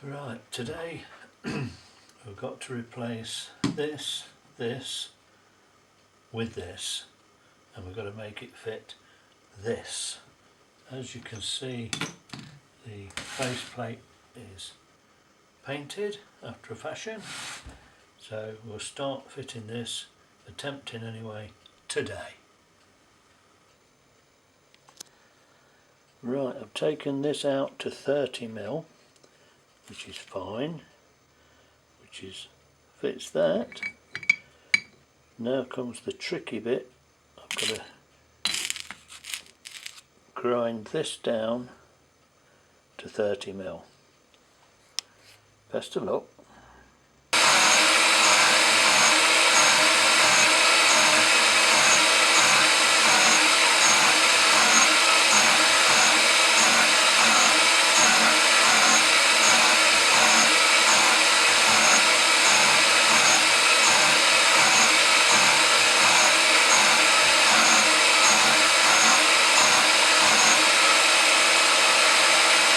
Right, today we've got to replace this with this, and we've got to make it fit this. As you can see, the faceplate is painted after a fashion, so we'll start fitting this, attempting anyway, today. Right, I've taken this out to 30mm, which is fine, fits that. Now comes the tricky bit. I've got to grind this down to 30mm. Best of luck.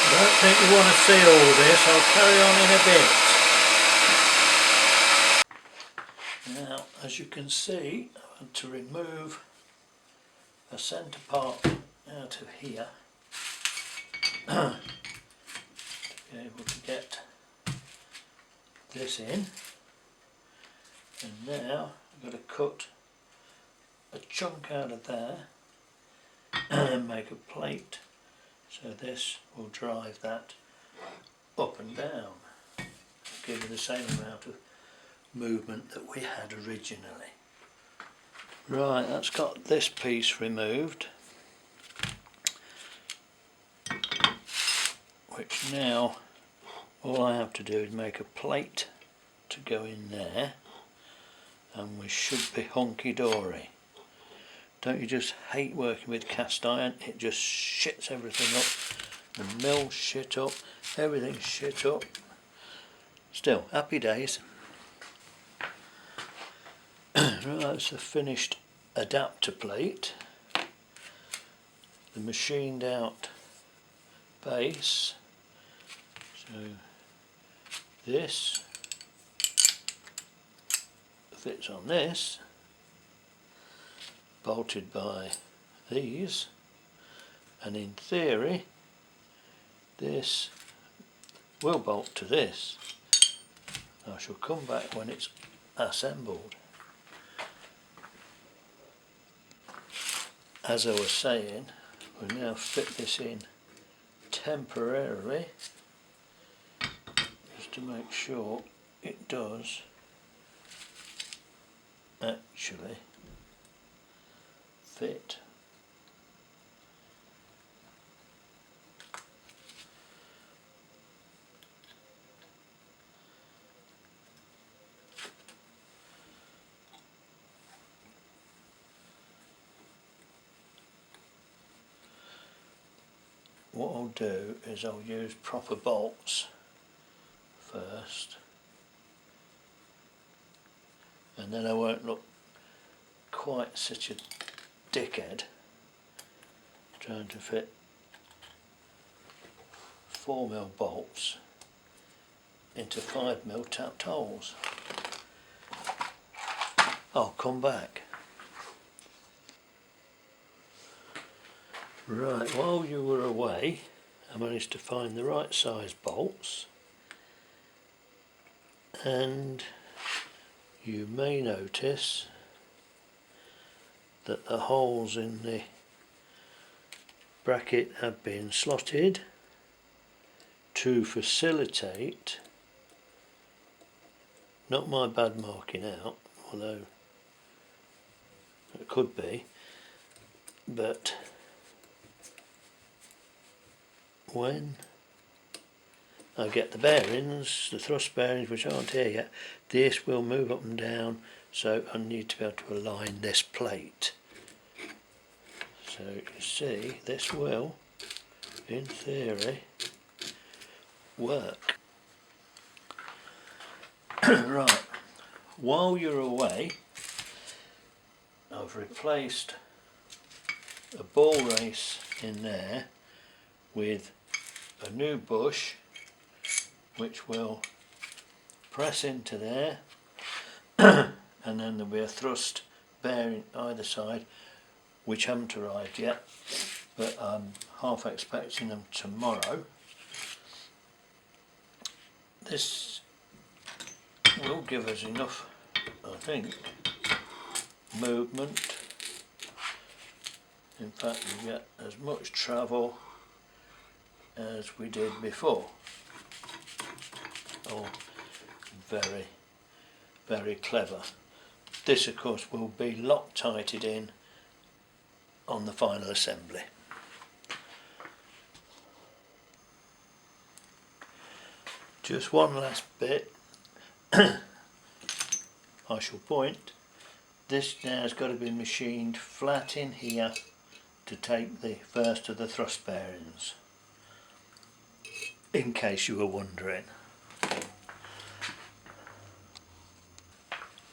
I don't think you want to see all this, I'll carry on in a bit. Now, as you can see, I want to remove a centre part out of here to be able to get this in, and now I've got to cut a chunk out of there and make a plate. So this will drive that up and down, give it the same amount of movement that we had originally. Right, that's got this piece removed, which now all I have to do is make a plate to go in there, and we should be hunky-dory. Don't you just hate working with cast iron? It just shits everything up. The mill's shit up, everything's shit up. Still, happy days. Right, that's a finished adapter plate. The machined out base. So this fits on this, bolted by these, and in theory this will bolt to this. I shall come back when it's assembled. As I was saying, we'll now fit this in temporarily just to make sure it does actually fit. What I'll do is I'll use proper bolts first, and then I won't look quite such a dickhead trying to fit 4mm bolts into 5mm tapped holes. I'll come back. Right, while you were away I managed to find the right size bolts, and you may notice that the holes in the bracket have been slotted to facilitate, not my bad marking out, although it could be, but when I get the bearings, the thrust bearings which aren't here yet, this will move up and down, so I need to be able to align this plate. So you see, this will, in theory, work. Right, while you're away, I've replaced a ball race in there with a new bush which will press into there and then there'll be a thrust bearing either side, which haven't arrived yet, but I'm half expecting them tomorrow. This will give us enough, I think, movement. In fact, we get as much travel as we did before. Oh, very, very clever. This, of course, will be Loctited in on the final assembly. Just one last bit. I shall point. This now has got to be machined flat in here to take the first of the thrust bearings, in case you were wondering.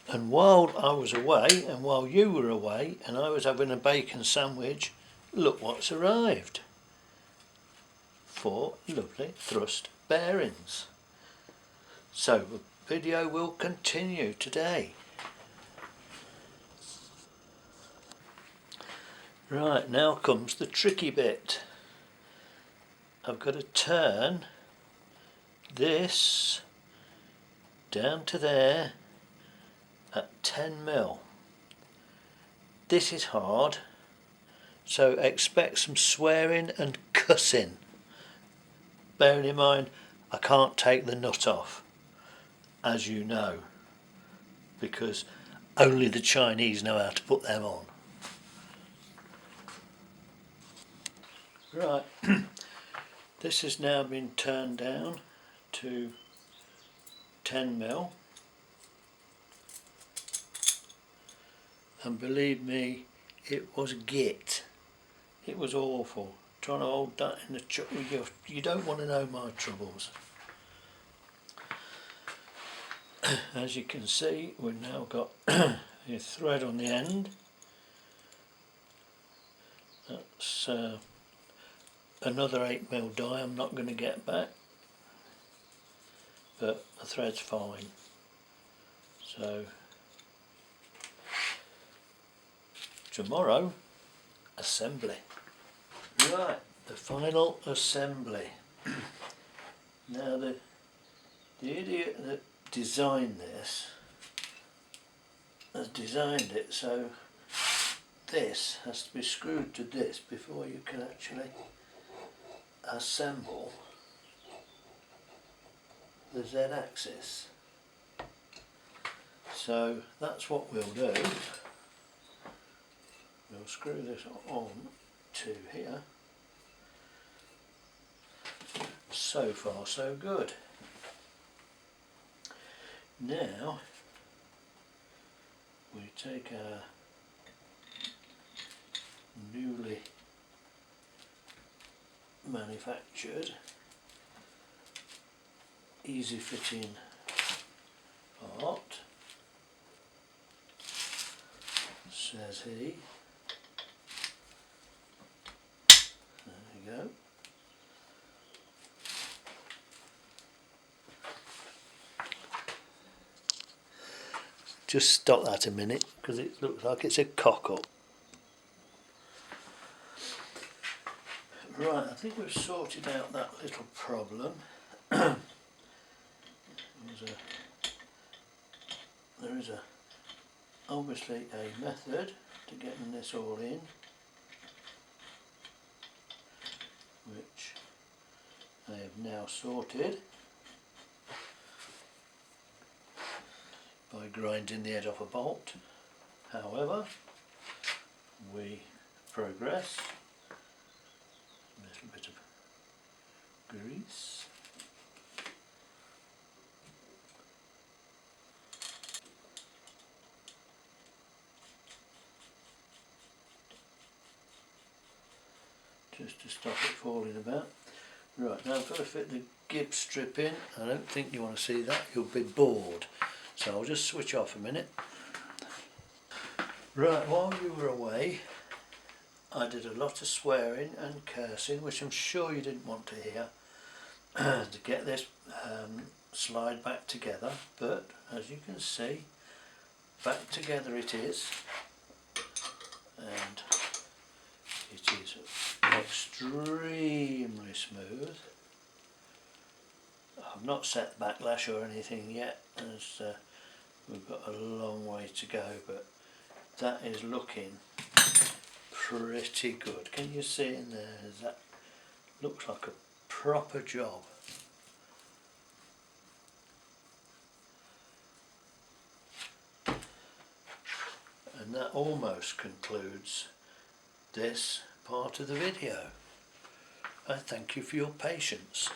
And while I was away, and while you were away, and I was having a bacon sandwich, look what's arrived. 4 lovely thrust bearings. So the video will continue today. Right, now comes the tricky bit. I've got to turn this down to there at 10mm. This is hard, so expect some swearing and cussing. Bearing in mind, I can't take the nut off, as you know, because only the Chinese know how to put them on. Right, this has now been turned down to 10mm, and believe me, it was git. It was awful trying to hold that in the you don't want to know my troubles. As you can see, we've now got a thread on the end. That's another 8mm die I'm not going to get back, but the thread's fine. So tomorrow, assembly. Right, the final assembly. Now the idiot that designed this has designed it so this has to be screwed to this before you can actually assemble the Z-axis. So that's what we'll do. We'll screw this on to here. So far so good. Now we take our newly manufactured easy fitting part, says he. There we go. Just stop that a minute because it looks like it's a cock up. Right, I think we've sorted out that little problem. There is obviously a method to getting this all in, which I have now sorted by grinding the head off a bolt. However, we progress. A little bit of grease. Just to stop it falling about. Right, now I've got to fit the gib strip in. I don't think you want to see that, you'll be bored. So I'll just switch off a minute. Right, while you were away, I did a lot of swearing and cursing, which I'm sure you didn't want to hear. to get this slide back together, but as you can see, back together it is, and it is extremely smooth. I've not set backlash or anything yet, as we've got a long way to go, but that is looking pretty good. Can you see in there? That looks like a proper job. And that almost concludes this part of the video. I thank you for your patience.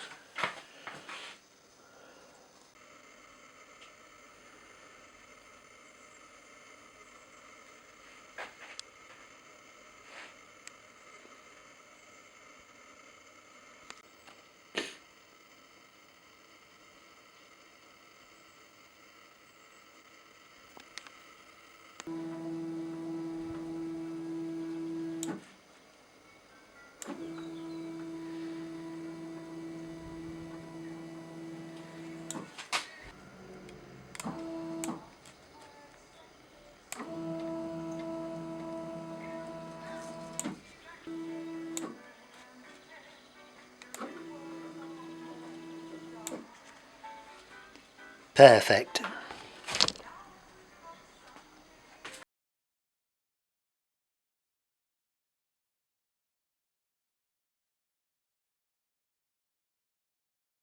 Perfect.